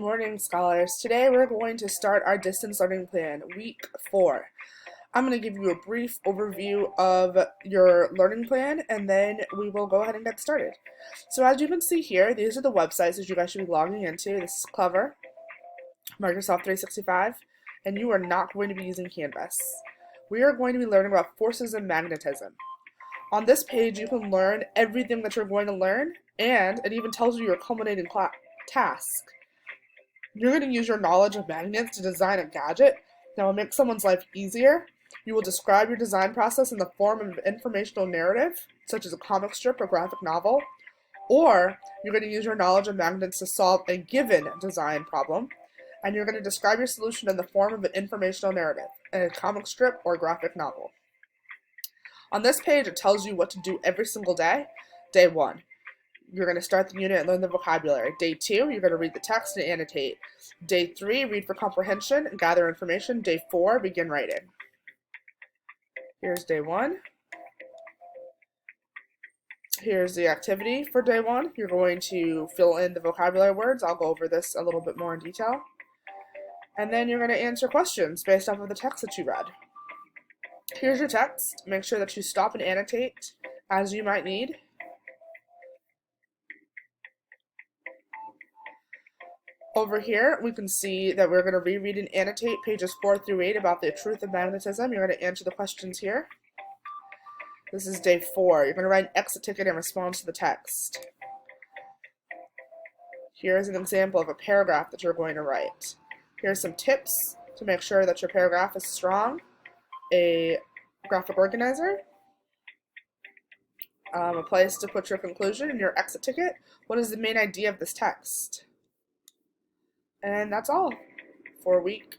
morning, scholars. Today we're going to start our distance learning plan, week 4. I'm going to give you a brief overview of your learning plan, and then we will go ahead and get started. So as you can see here, these are the websites that you guys should be logging into. This is Clever, Microsoft 365, and you are not going to be using Canvas. We are going to be learning about forces and magnetism. On this page, you can learn everything that you're going to learn, and it even tells you your culminating task. You're going to use your knowledge of magnets to design a gadget that will make someone's life easier. You will describe your design process in the form of an informational narrative, such as a comic strip or graphic novel. Or you're going to use your knowledge of magnets to solve a given design problem. And you're going to describe your solution in the form of an informational narrative, in a comic strip or graphic novel. On this page, it tells you what to do every single day. Day 1. You're going to start the unit and learn the vocabulary. Day 2, you're going to read the text and annotate. Day 3, read for comprehension and gather information. Day 4, begin writing. Here's day 1. Here's the activity for day 1. You're going to fill in the vocabulary words. I'll go over this a little bit more in detail. And then you're going to answer questions based off of the text that you read. Here's your text. Make sure that you stop and annotate as you might need. Over here, we can see that we're going to reread and annotate pages 4 through 8 about the truth of magnetism. You're going to answer the questions here. This is day 4. You're going to write an exit ticket in response to the text. Here's an example of a paragraph that you're going to write. Here's some tips to make sure that your paragraph is strong. A graphic organizer. A place to put your conclusion and your exit ticket. What is the main idea of this text? And that's all for week